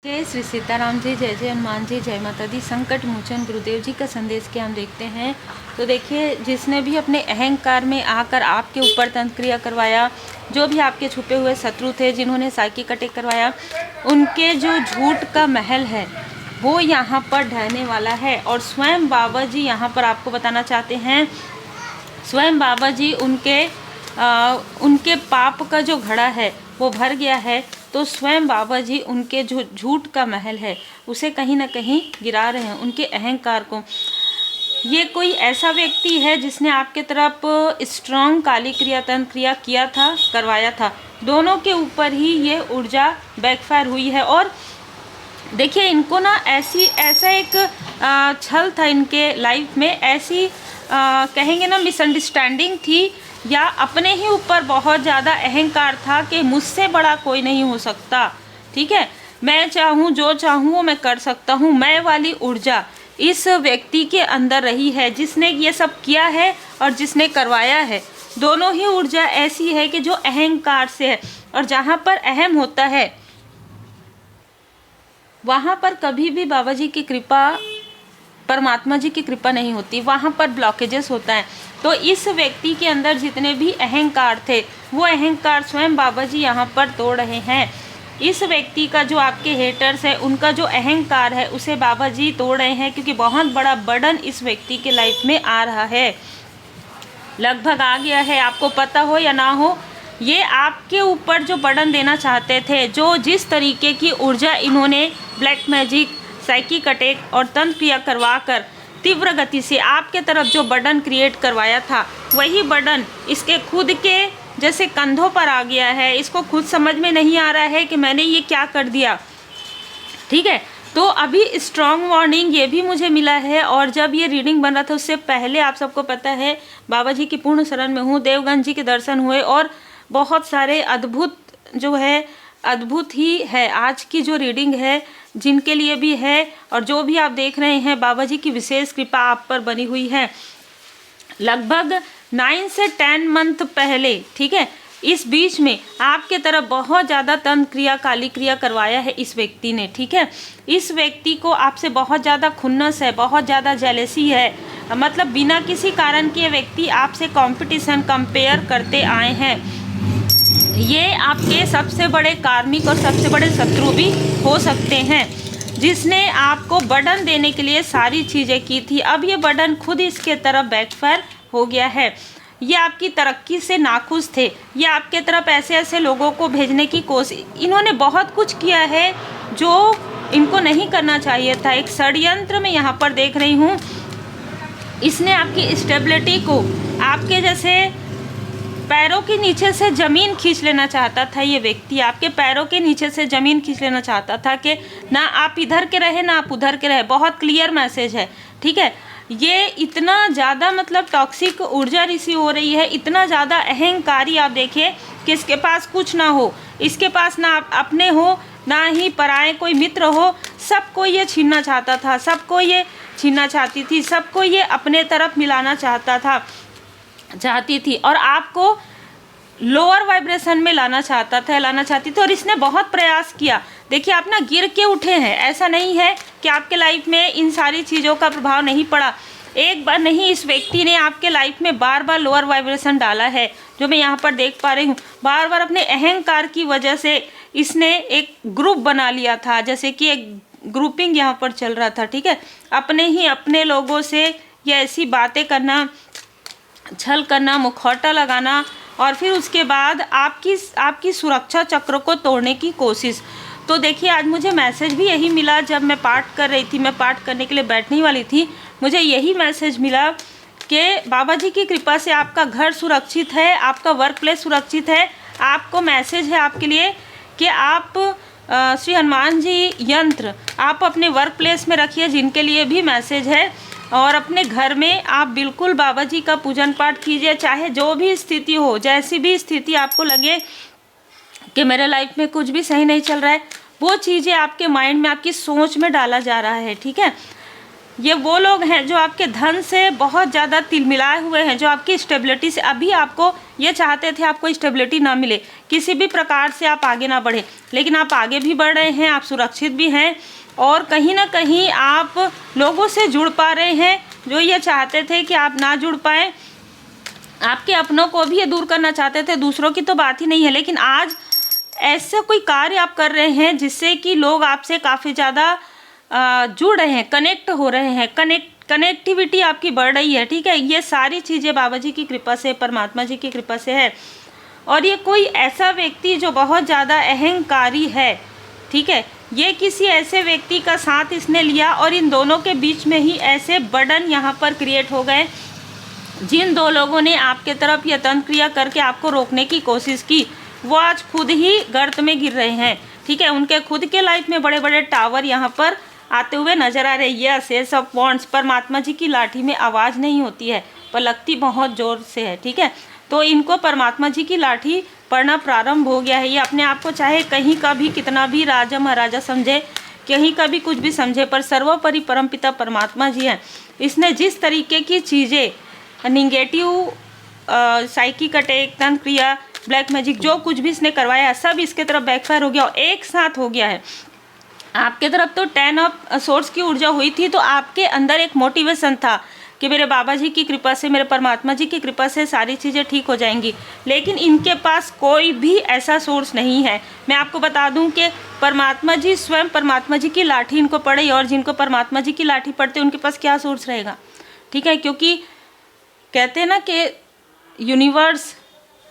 जय श्री सीताराम जी, जय जय हनुमान जी, जय माता दी। संकट मोचन गुरुदेव जी का संदेश के हम देखते हैं। तो देखिए, जिसने भी अपने अहंकार में आकर आपके ऊपर तंत्र क्रिया करवाया, जो भी आपके छुपे हुए शत्रु थे जिन्होंने साइकिक अटैक करवाया, उनके जो झूठ का महल है वो यहाँ पर ढहने वाला है। और स्वयं बाबा जी यहाँ पर आपको बताना चाहते हैं, स्वयं बाबा जी उनके पाप का जो घड़ा है वो भर गया है। तो स्वयं बाबा जी उनके जो झूठ का महल है उसे कहीं ना कहीं गिरा रहे हैं, उनके अहंकार को। ये कोई ऐसा व्यक्ति है जिसने आपके तरफ स्ट्रांग काली क्रिया तंत्र क्रिया किया था, करवाया था। दोनों के ऊपर ही ये ऊर्जा बैकफायर हुई है। और देखिए, इनको ना ऐसा एक छल था इनके लाइफ में, ऐसी कहेंगे ना मिसअंडरस्टैंडिंग थी, या अपने ही ऊपर बहुत ज़्यादा अहंकार था कि मुझसे बड़ा कोई नहीं हो सकता। ठीक है, मैं चाहूँ जो चाहूँ वो मैं कर सकता हूँ। मैं वाली ऊर्जा इस व्यक्ति के अंदर रही है, जिसने ये सब किया है और जिसने करवाया है। दोनों ही ऊर्जा ऐसी है कि जो अहंकार से है, और जहाँ पर अहम होता है वहाँ पर कभी भी बाबा जी की कृपा, परमात्मा जी की कृपा नहीं होती, वहाँ पर ब्लॉकेजेस होता है। तो इस व्यक्ति के अंदर जितने भी अहंकार थे वो अहंकार स्वयं बाबा जी यहाँ पर तोड़ रहे हैं। इस व्यक्ति का जो आपके हेटर्स है, उनका जो अहंकार है उसे बाबा जी तोड़ रहे हैं, क्योंकि बहुत बड़ा बर्डन इस व्यक्ति के लाइफ में आ रहा है, लगभग आ गया है। आपको पता हो या ना हो, ये आपके ऊपर जो बर्डन देना चाहते थे, जो जिस तरीके की ऊर्जा इन्होंने ब्लैक मैजिक, साइकिक अटैक और तंत्र क्रिया करवाकर तीव्र गति से आपके तरफ जो बर्डन क्रिएट करवाया था, वही बर्डन इसके खुद के जैसे कंधों पर आ गया है। इसको खुद समझ में नहीं आ रहा है कि मैंने ये क्या कर दिया। ठीक है, तो अभी स्ट्रॉन्ग वार्निंग ये भी मुझे मिला है। और जब ये रीडिंग बन रहा था उससे पहले आप सबको पता है बाबा जी की पूर्ण शरण में हूँ, देवगन जी के दर्शन हुए, और बहुत सारे अद्भुत ही है आज की जो रीडिंग है, जिनके लिए भी है और जो भी आप देख रहे हैं, बाबा जी की विशेष कृपा आप पर बनी हुई है। लगभग 9 से 10 मंथ पहले, ठीक है, इस बीच में आपके तरफ बहुत ज़्यादा तंत्र क्रिया, काली क्रिया करवाया है इस व्यक्ति ने। ठीक है, इस व्यक्ति को आपसे बहुत ज़्यादा खुन्नस है, बहुत ज़्यादा जेलेसी है। मतलब बिना किसी कारण के व्यक्ति आपसे कंपटीशन, कंपेयर करते आए हैं। ये आपके सबसे बड़े कार्मिक और सबसे बड़े शत्रु भी हो सकते हैं, जिसने आपको बर्डन देने के लिए सारी चीज़ें की थी। अब ये बर्डन खुद इसके तरफ बैकफायर हो गया है। ये आपकी तरक्की से नाखुश थे, ये आपके तरफ ऐसे ऐसे लोगों को भेजने की कोशिश, इन्होंने बहुत कुछ किया है जो इनको नहीं करना चाहिए था। एक षड्यंत्र में यहाँ पर देख रही हूँ, इसने आपकी स्टेबिलिटी को, आपके जैसे पैरों के नीचे से ज़मीन खींच लेना चाहता था। ये व्यक्ति आपके पैरों के नीचे से ज़मीन खींच लेना चाहता था कि ना आप इधर के रहे ना आप उधर के रहे। बहुत क्लियर मैसेज है। ठीक है, ये इतना ज़्यादा मतलब टॉक्सिक ऊर्जा रिसीव हो रही है, इतना ज़्यादा अहंकारी। आप देखिए कि इसके पास कुछ ना हो, इसके पास ना अपने हो ना ही पराए कोई मित्र हो, सबको ये छीनना चाहता था, सबको ये छीनना चाहती थी, सबको ये अपने तरफ मिलाना चाहती थी, और आपको लोअर वाइब्रेशन में लाना चाहती थी। और इसने बहुत प्रयास किया। देखिए, आप ना गिर के उठे हैं, ऐसा नहीं है कि आपके लाइफ में इन सारी चीज़ों का प्रभाव नहीं पड़ा। एक बार नहीं, इस व्यक्ति ने आपके लाइफ में बार बार लोअर वाइब्रेशन डाला है, जो मैं यहाँ पर देख पा रही हूँ। बार बार अपने अहंकार की वजह से इसने एक ग्रुप बना लिया था, जैसे कि एक ग्रुपिंग यहाँ पर चल रहा था। ठीक है, अपने लोगों से ये ऐसी बातें करना, छल करना, मुखौटा लगाना, और फिर उसके बाद आपकी सुरक्षा चक्र को तोड़ने की कोशिश। तो देखिए, आज मुझे मैसेज भी यही मिला जब मैं पाठ कर रही थी, मैं पाठ करने के लिए बैठने वाली थी, मुझे यही मैसेज मिला कि बाबा जी की कृपा से आपका घर सुरक्षित है, आपका वर्क प्लेस सुरक्षित है। आपको मैसेज है आपके लिए कि आप श्री हनुमान जी यंत्र आप अपने वर्क प्लेस में रखिए, जिनके लिए भी मैसेज है। और अपने घर में आप बिल्कुल बाबा जी का पूजन पाठ कीजिए, चाहे जो भी स्थिति हो, जैसी भी स्थिति आपको लगे कि मेरे लाइफ में कुछ भी सही नहीं चल रहा है, वो चीज़ें आपके माइंड में, आपकी सोच में डाला जा रहा है। ठीक है, ये वो लोग हैं जो आपके धन से बहुत ज़्यादा तिलमिलाए हुए हैं, जो आपकी स्टेबिलिटी से, अभी आपको ये चाहते थे आपको स्टेबिलिटी ना मिले, किसी भी प्रकार से आप आगे ना बढ़े, लेकिन आप आगे भी बढ़ रहे हैं, आप सुरक्षित भी हैं और कहीं ना कहीं आप लोगों से जुड़ पा रहे हैं जो ये चाहते थे कि आप ना जुड़ पाएँ। आपके अपनों को भी ये दूर करना चाहते थे, दूसरों की तो बात ही नहीं है, लेकिन आज ऐसा कोई कार्य आप कर रहे हैं जिससे कि लोग आपसे काफ़ी ज़्यादा जुड़ रहे हैं, कनेक्ट हो रहे हैं, कनेक्टिविटी आपकी बढ़ रही है, ठीक है। ये सारी चीज़ें बाबा जी की कृपा से, परमात्मा जी की कृपा से है। और ये कोई ऐसा व्यक्ति जो बहुत ज़्यादा अहंकारी है, ठीक है, ये किसी ऐसे व्यक्ति का साथ इसने लिया और इन दोनों के बीच में ही ऐसे बर्डन यहाँ पर क्रिएट हो गए। जिन दो लोगों ने आपके तरफ यह तंत्र क्रिया करके आपको रोकने की कोशिश की, वो आज खुद ही गर्त में गिर रहे हैं, ठीक है। उनके खुद के लाइफ में बड़े बड़े टावर यहाँ पर आते हुए नजर आ रहे हैं। यस, एस ऑफ वॉन्ड्स, परमात्मा जी की लाठी में आवाज़ नहीं होती है पर लगती बहुत ज़ोर से है, ठीक है। तो इनको परमात्मा जी की लाठी पड़ना प्रारंभ हो गया है। ये अपने आप को चाहे कहीं का भी कितना भी राजा महाराजा समझे, कहीं का भी कुछ भी समझे, पर सर्वोपरि परमपिता परमात्मा जी हैं। इसने जिस तरीके की चीज़ें निगेटिव साइकिक अटैक, तंत्र क्रिया, ब्लैक मैजिक, जो कुछ भी इसने करवाया सब इसके तरफ बैकफायर हो गया और एक साथ हो गया है। आपके तरफ तो 10 ऑफ सोर्स की ऊर्जा हुई थी, तो आपके अंदर एक मोटिवेशन था कि मेरे बाबा जी की कृपा से, मेरे परमात्मा जी की कृपा से सारी चीज़ें ठीक हो जाएंगी। लेकिन इनके पास कोई भी ऐसा सोर्स नहीं है। मैं आपको बता दूं कि परमात्मा जी स्वयं, परमात्मा जी की लाठी इनको पड़े, और जिनको परमात्मा जी की लाठी पड़ते उनके पास क्या सोर्स रहेगा, ठीक है। क्योंकि कहते हैं ना कि यूनिवर्स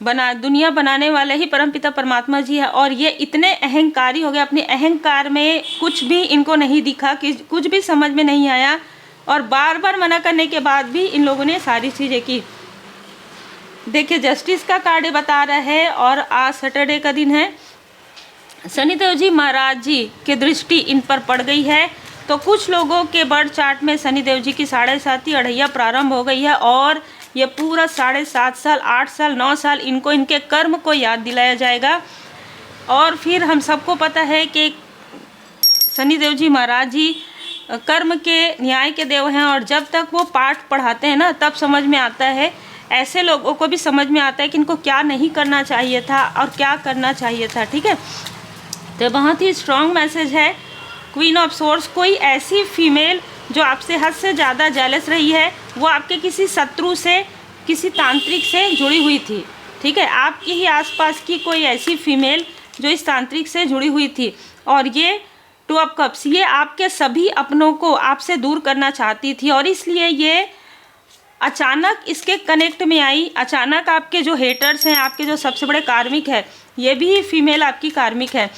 दुनिया बनाने वाले ही परमपिता परमात्मा जी है, और ये इतने अहंकारी हो गए, अपने अहंकार में कुछ भी इनको नहीं दिखा, कि कुछ भी समझ में नहीं आया, और बार बार मना करने के बाद भी इन लोगों ने सारी चीज़ें की। देखिए, जस्टिस का कार्ड बता रहा है और आज सैटरडे का दिन है। शनिदेव जी महाराज जी की दृष्टि इन पर पड़ गई है। तो कुछ लोगों के बर्थ चार्ट में शनिदेव जी की 7.5 अढ़ैया प्रारंभ हो गई है, और ये पूरा 7.5 साल, 8 साल, 9 साल इनको इनके कर्म को याद दिलाया जाएगा। और फिर हम सबको पता है कि शनिदेव जी महाराज जी कर्म के, न्याय के देव हैं, और जब तक वो पाठ पढ़ाते हैं ना, तब समझ में आता है, ऐसे लोगों को भी समझ में आता है कि इनको क्या नहीं करना चाहिए था और क्या करना चाहिए था, ठीक है। तो बहुत ही स्ट्रॉन्ग मैसेज है। क्वीन ऑफ सोर्स, कोई ऐसी फीमेल जो आपसे हद से ज़्यादा जेलस रही है, वो आपके किसी शत्रु से, किसी तांत्रिक से जुड़ी हुई थी, ठीक है। आपकी ही आसपास की कोई ऐसी फीमेल जो इस तांत्रिक से जुड़ी हुई थी, और ये 2 ऑफ कप्स, ये आपके सभी अपनों को आपसे दूर करना चाहती थी, और इसलिए ये अचानक इसके कनेक्ट में आई। अचानक आपके जो हेटर्स हैं, आपके जो सबसे बड़े कार्मिक है, ये भी फीमेल आपकी कार्मिक है।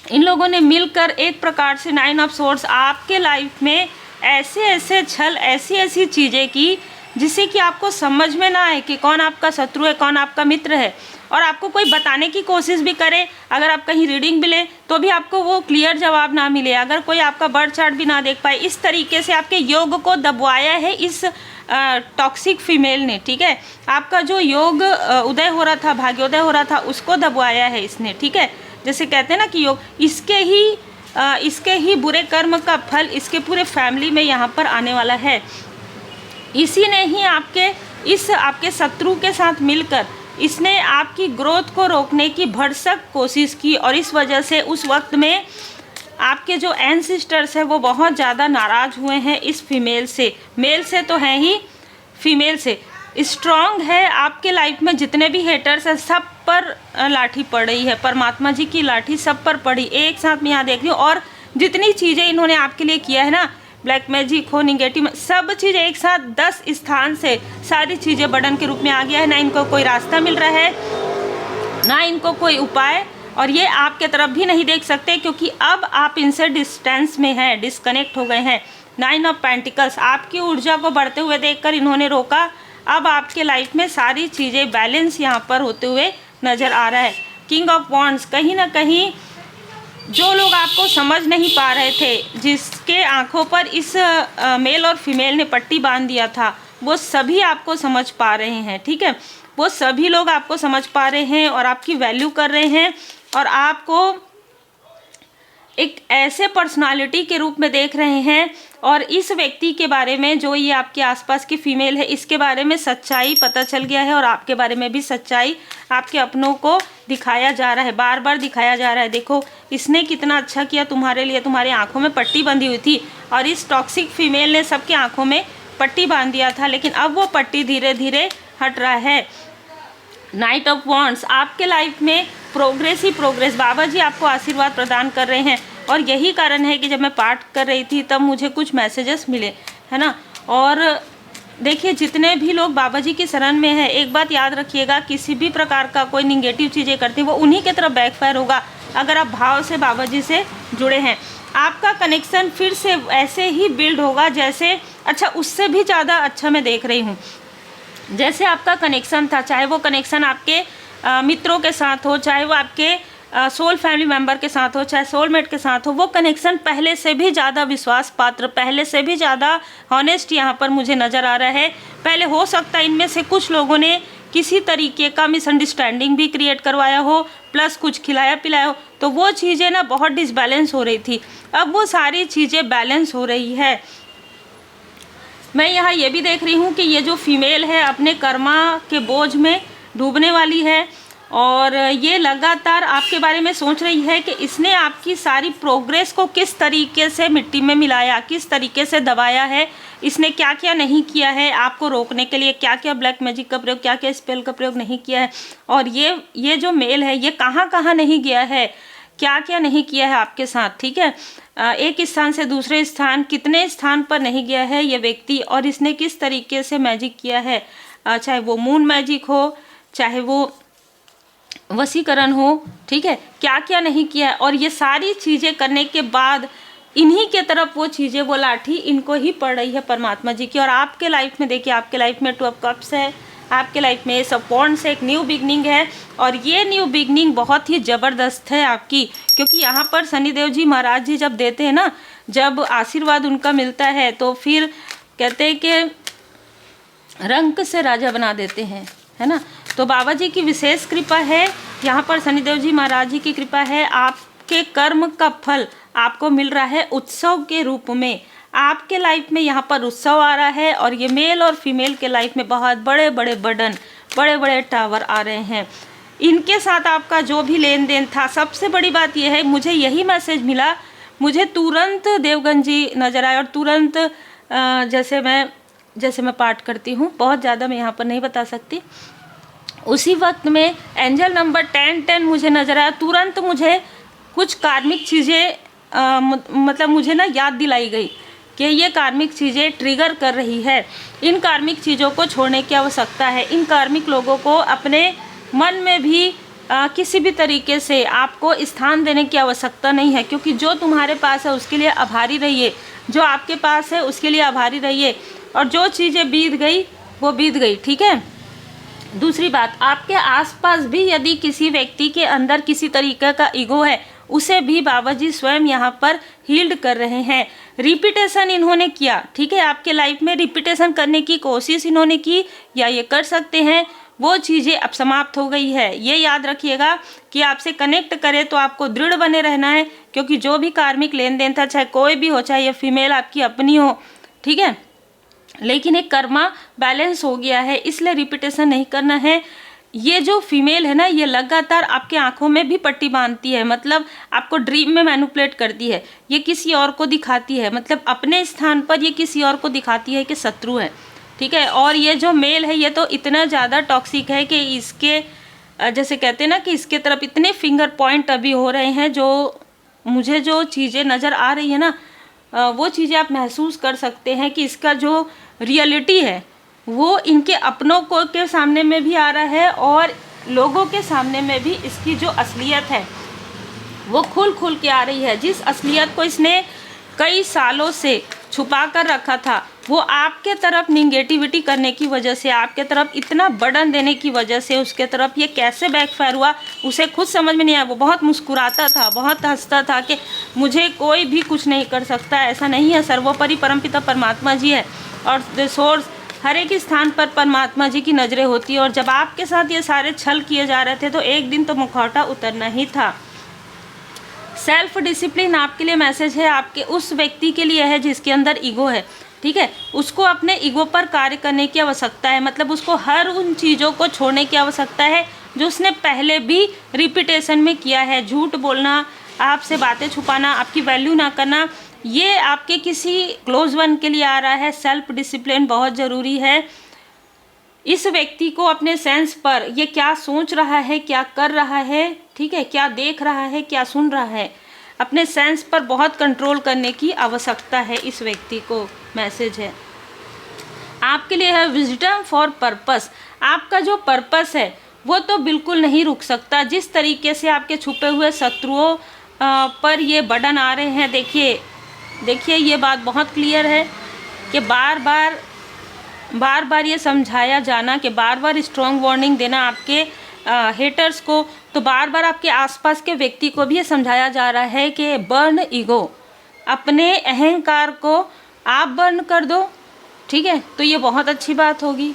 इन लोगों ने मिलकर एक प्रकार से 9 ऑफ सोर्स आपके लाइफ में ऐसे ऐसे छल, ऐसी ऐसी चीज़ें की जिससे कि आपको समझ में ना आए कि कौन आपका शत्रु है, कौन आपका मित्र है। और आपको कोई बताने की कोशिश भी करे, अगर आप कहीं रीडिंग भी लें तो भी आपको वो क्लियर जवाब ना मिले, अगर कोई आपका बर्थ चार्ट भी ना देख पाए। इस तरीके से आपके योग को दबाया है इस टॉक्सिक फीमेल ने, ठीक है। आपका जो योग उदय हो रहा था, भाग्योदय हो रहा था, उसको दबाया है इसने, ठीक है। जैसे कहते हैं ना कि योग, इसके ही बुरे कर्म का फल इसके पूरे फैमिली में यहाँ पर आने वाला है। इसी ने ही आपके शत्रु के साथ मिलकर इसने आपकी ग्रोथ को रोकने की भरसक कोशिश की, और इस वजह से उस वक्त में आपके जो एंसेस्टर्स हैं वो बहुत ज़्यादा नाराज़ हुए हैं इस फीमेल से। मेल से तो है ही, फीमेल से स्ट्रॉन्ग है। आपके लाइफ में जितने भी हेटर्स हैं सब पर लाठी पड़ रही है, परमात्मा जी की लाठी सब पर पड़ी एक साथ में यहाँ देख रही हूँ। और जितनी चीज़ें इन्होंने आपके लिए किया है ना, ब्लैक मैजिक हो, निगेटिव, सब चीज़ें एक साथ 10 स्थान से सारी चीज़ें बर्डन के रूप में आ गया है। ना इनको कोई रास्ता मिल रहा है, ना इनको कोई उपाय, और ये आपके तरफ भी नहीं देख सकते क्योंकि अब आप इनसे डिस्टेंस में हैं, डिस्कनेक्ट हो गए हैं। 9 ऑफ पेंटिकल्स, आपकी ऊर्जा को बढ़ते हुए देखकर इन्होंने रोका। अब आपके लाइफ में सारी चीज़ें बैलेंस यहाँ पर होते हुए नज़र आ रहा है। किंग ऑफ वॉन्ड्स, कहीं ना कहीं जो लोग आपको समझ नहीं पा रहे थे, जिसके आंखों पर इस मेल और फीमेल ने पट्टी बांध दिया था, वो सभी आपको समझ पा रहे हैं, ठीक है। वो सभी लोग आपको समझ पा रहे हैं और आपकी वैल्यू कर रहे हैं, और आपको एक ऐसे पर्सनालिटी के रूप में देख रहे हैं, और इस व्यक्ति के बारे में, जो ये आपके आसपास की फीमेल है, इसके बारे में सच्चाई पता चल गया है, और आपके बारे में भी सच्चाई आपके अपनों को दिखाया जा रहा है, बार बार दिखाया जा रहा है। देखो इसने कितना अच्छा किया तुम्हारे लिए, तुम्हारी आंखों में पट्टी बंधी हुई थी, और इस टॉक्सिक फीमेल ने सबकी आंखों में पट्टी बांध दिया था, लेकिन अब वो पट्टी धीरे धीरे हट रहा है। नाइट ऑफ वॉन्ड्स, आपके लाइफ में प्रोग्रेस ही प्रोग्रेस, बाबा जी आपको आशीर्वाद प्रदान कर रहे हैं, और यही कारण है कि जब मैं पाठ कर रही थी तब मुझे कुछ मैसेजेस मिले, है ना। और देखिए जितने भी लोग बाबा जी की शरण में है, एक बात याद रखिएगा, किसी भी प्रकार का कोई निगेटिव चीज़ें करते हैं वो उन्हीं के तरफ बैकफायर होगा, अगर आप भाव से बाबा जी से जुड़े हैं। आपका कनेक्शन फिर से ऐसे ही बिल्ड होगा जैसे, अच्छा उससे भी ज़्यादा अच्छा मैं देख रही हूँ, जैसे आपका कनेक्शन था, चाहे वो कनेक्शन आपके मित्रों के साथ हो, चाहे वो आपके सोल फैमिली मेंबर के साथ हो, चाहे सोलमेट के साथ हो, वो कनेक्शन पहले से भी ज़्यादा विश्वास पात्र, पहले से भी ज़्यादा हॉनेस्ट यहाँ पर मुझे नज़र आ रहा है। पहले हो सकता है इनमें से कुछ लोगों ने किसी तरीके का मिसअंडरस्टैंडिंग भी क्रिएट करवाया हो, प्लस कुछ खिलाया पिलाया हो, तो वो चीज़ें ना बहुत डिसबैलेंस हो रही थी, अब वो सारी चीज़ें बैलेंस हो रही है। मैं यहाँ ये भी देख रही हूँ कि ये जो फीमेल है अपने कर्मा के बोझ में डूबने वाली है, और ये लगातार आपके बारे में सोच रही है कि इसने आपकी सारी प्रोग्रेस को किस तरीके से मिट्टी में मिलाया, किस तरीके से दबाया है, इसने क्या क्या नहीं किया है आपको रोकने के लिए, क्या क्या ब्लैक मैजिक का प्रयोग, क्या क्या स्पेल का प्रयोग नहीं किया है, और ये जो मेल है ये कहाँ कहाँ नहीं गया है, क्या क्या नहीं किया है आपके साथ, ठीक है। एक स्थान से दूसरे स्थान, कितने स्थान पर नहीं गया है ये व्यक्ति, और इसने किस तरीके से मैजिक किया है, चाहे वो मून मैजिक हो, चाहे वो वशीकरण हो, ठीक है, क्या क्या नहीं किया है। और ये सारी चीज़ें करने के बाद इन्हीं के तरफ वो चीज़ें, वो लाठी इनको ही पड़ रही है परमात्मा जी की। और आपके लाइफ में देखिए, आपके लाइफ में 2 ऑफ कप्स है, आपके लाइफ में एस ऑफ वॉन्ड्स से एक न्यू बिगनिंग है, और ये न्यू बिगनिंग बहुत ही ज़बरदस्त है आपकी, क्योंकि यहाँ पर शनिदेव जी महाराज जी जब देते हैं ना, जब आशीर्वाद उनका मिलता है तो फिर कहते हैं कि रंक से राजा बना देते हैं, है ना। तो बाबा जी की विशेष कृपा है, यहाँ पर शनिदेव जी महाराज जी की कृपा है, आपके कर्म का फल आपको मिल रहा है उत्सव के रूप में। आपके लाइफ में यहाँ पर उत्सव आ रहा है, और ये मेल और फीमेल के लाइफ में बहुत बड़े बड़े बर्डन, बड़े बड़े टावर आ रहे हैं। इनके साथ आपका जो भी लेन देन था, सबसे बड़ी बात यह है, मुझे यही मैसेज मिला, मुझे तुरंत देवगन जी नज़र आए, और तुरंत जैसे मैं पाठ करती हूँ, बहुत ज़्यादा मैं यहाँ पर नहीं बता सकती, उसी वक्त में एंजल नंबर 1010 मुझे नज़र आया। तुरंत मुझे कुछ कार्मिक चीज़ें मतलब मुझे ना याद दिलाई गई कि ये कार्मिक चीज़ें ट्रिगर कर रही है, इन कार्मिक चीज़ों को छोड़ने की आवश्यकता है, इन कार्मिक लोगों को अपने मन में भी किसी भी तरीके से आपको स्थान देने की आवश्यकता नहीं है, क्योंकि जो तुम्हारे पास है उसके लिए आभारी रहिए, जो आपके पास है उसके लिए आभारी रहिए, और जो चीज़ें बीत गई वो बीत गई, ठीक है। दूसरी बात, आपके आसपास भी यदि किसी व्यक्ति के अंदर किसी तरीके का ईगो है, उसे भी बाबा जी स्वयं यहाँ पर हील्ड कर रहे हैं। रिपीटेशन इन्होंने किया, ठीक है, आपके लाइफ में रिपीटेशन करने की कोशिश इन्होंने की, या ये कर सकते हैं, वो चीज़ें अब समाप्त हो गई है। ये याद रखिएगा कि आपसे कनेक्ट करे तो आपको दृढ़ बने रहना है, क्योंकि जो भी कार्मिक लेन देन था, चाहे कोई भी हो, चाहे ये फीमेल आपकी अपनी हो, ठीक है, लेकिन एक कर्मा बैलेंस हो गया है, इसलिए रिपीटेशन नहीं करना है। ये जो फीमेल है ना, ये लगातार आपके आंखों में भी पट्टी बांधती है, मतलब आपको ड्रीम में मैनिपुलेट करती है, ये किसी और को दिखाती है, मतलब अपने स्थान पर ये किसी और को दिखाती है कि शत्रु है, ठीक है। और ये जो मेल है ये तो इतना ज़्यादा टॉक्सिक है कि इसके जैसे कहते हैं ना कि इसके तरफ इतने फिंगर पॉइंट अभी हो रहे हैं, जो मुझे जो चीज़ें नज़र आ रही है ना, वो चीज़ें आप महसूस कर सकते हैं कि इसका जो रियलिटी है वो इनके अपनों को के सामने में भी आ रहा है, और लोगों के सामने में भी इसकी जो असलियत है वो खुल के आ रही है। जिस असलियत को इसने कई सालों से छुपा कर रखा था, वो आपके तरफ निगेटिविटी करने की वजह से, आपके तरफ इतना बर्डन देने की वजह से, उसके तरफ ये कैसे बैकफायर हुआ उसे खुद समझ में नहीं आया। वो बहुत मुस्कुराता था, बहुत हंसता था कि मुझे कोई भी कुछ नहीं कर सकता, ऐसा नहीं है, सर्वोपरि परमपिता परमात्मा जी है, और सोर्स हर एक स्थान पर परमात्मा जी की नज़रें होती है। और जब आपके साथ ये सारे छल किए जा रहे थे तो एक दिन तो मुखौटा उतरना ही था। सेल्फ डिसिप्लिन आपके लिए मैसेज है, आपके उस व्यक्ति के लिए है जिसके अंदर ईगो है, ठीक है। उसको अपने ईगो पर कार्य करने की आवश्यकता है, मतलब उसको हर उन चीज़ों को छोड़ने की आवश्यकता है जो उसने पहले भी रिपीटेशन में किया है। झूठ बोलना, आपसे बातें छुपाना, आपकी वैल्यू ना करना, ये आपके किसी क्लोज वन के लिए आ रहा है। सेल्फ डिसिप्लिन बहुत ज़रूरी है। इस व्यक्ति को अपने सेंस पर ये क्या सोच रहा है, क्या कर रहा है, ठीक है, क्या देख रहा है, क्या सुन रहा है, अपने सेंस पर बहुत कंट्रोल करने की आवश्यकता है। इस व्यक्ति को मैसेज है आपके लिए है विजडम फॉर पर्पस। आपका जो पर्पस है वो तो बिल्कुल नहीं रुक सकता। जिस तरीके से आपके छुपे हुए शत्रुओं पर ये बर्डन आ रहे हैं, देखिए ये बात बहुत क्लियर है कि बार बार ये समझाया जाना, कि बार बार स्ट्रॉन्ग वार्निंग देना आपके हेटर्स को, तो बार बार आपके आसपास के व्यक्ति को भी ये समझाया जा रहा है कि बर्न ईगो, अपने अहंकार को आप बर्न कर दो, ठीक है। तो ये बहुत अच्छी बात होगी।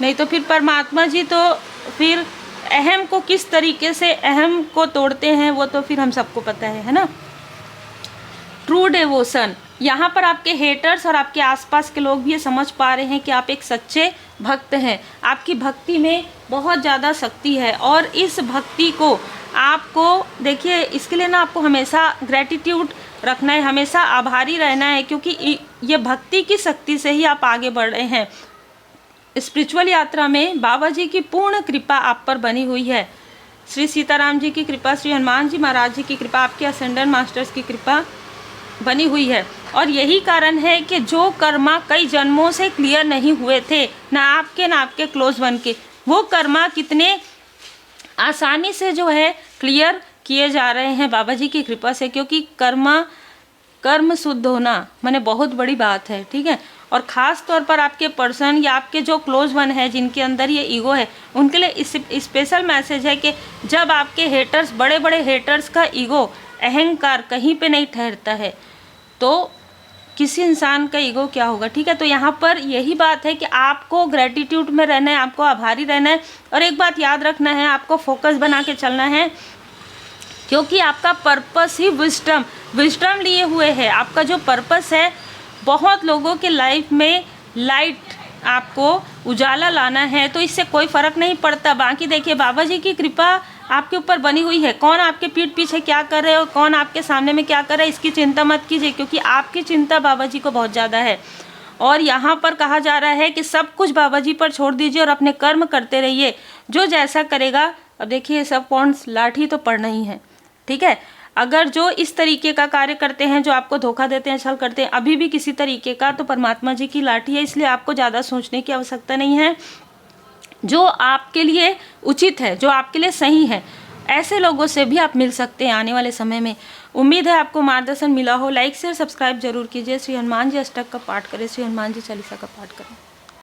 नहीं तो फिर परमात्मा जी तो फिर अहम को किस तरीके से अहम को तोड़ते हैं वो तो फिर हम सबको पता है ना। ट्रू डिवोशन, यहाँ पर आपके हेटर्स और आपके आसपास के लोग भी ये समझ पा रहे हैं कि आप एक सच्चे भक्त हैं। आपकी भक्ति में बहुत ज़्यादा शक्ति है और इस भक्ति को आपको, देखिए इसके लिए ना आपको हमेशा ग्रैटिट्यूड रखना है, हमेशा आभारी रहना है, क्योंकि ये भक्ति की शक्ति से ही आप आगे बढ़ रहे हैं। स्पिरिचुअल यात्रा में बाबा जी की पूर्ण कृपा आप पर बनी हुई है। श्री सीताराम जी की कृपा, श्री हनुमान जी महाराज जी की कृपा, आपके असेंडेंट मास्टर्स की कृपा बनी हुई है। और यही कारण है कि जो कर्मा कई जन्मों से क्लियर नहीं हुए थे, ना आपके क्लोज वन के, वो कर्मा कितने आसानी से जो है क्लियर किए जा रहे हैं बाबा जी की कृपा से, क्योंकि कर्म शुद्ध होना माने बहुत बड़ी बात है, ठीक है। और ख़ास तौर पर आपके पर्सन या आपके जो क्लोज वन है जिनके अंदर ये ईगो है, उनके लिए स्पेशल मैसेज है कि जब आपके हेटर्स, बड़े बड़े हेटर्स का ईगो, अहंकार कहीं पे नहीं ठहरता है तो किसी इंसान का ईगो क्या होगा, ठीक है। तो यहाँ पर यही बात है कि आपको ग्रेटिट्यूड में रहना है, आपको आभारी रहना है। और एक बात याद रखना है, आपको फोकस बना के चलना है, क्योंकि आपका पर्पस ही विजडम लिए हुए है। आपका जो पर्पस है, बहुत लोगों के लाइफ में लाइट, आपको उजाला लाना है, तो इससे कोई फ़र्क नहीं पड़ता। बाकी देखिए बाबा जी की कृपा आपके ऊपर बनी हुई है। कौन आपके पीठ पीछे क्या कर रहे हो, कौन आपके सामने में क्या कर रहा है, इसकी चिंता मत कीजिए, क्योंकि आपकी चिंता बाबा जी को बहुत ज़्यादा है। और यहाँ पर कहा जा रहा है कि सब कुछ बाबा जी पर छोड़ दीजिए और अपने कर्म करते रहिए, जो जैसा करेगा। अब देखिए सब कौन लाठी तो पड़ना ही है, ठीक है। अगर जो इस तरीके का कार्य करते हैं, जो आपको धोखा देते हैं, छल करते हैं, अभी भी किसी तरीके का, तो परमात्मा जी की लाठी है, इसलिए आपको ज़्यादा सोचने की आवश्यकता नहीं है। जो आपके लिए उचित है, जो आपके लिए सही है, ऐसे लोगों से भी आप मिल सकते हैं आने वाले समय में। उम्मीद है आपको मार्गदर्शन मिला हो। लाइक शेयर सब्सक्राइब जरूर कीजिए। श्री हनुमान जी अष्टक का पाठ करें, श्री हनुमान जी चालीसा का पाठ करें।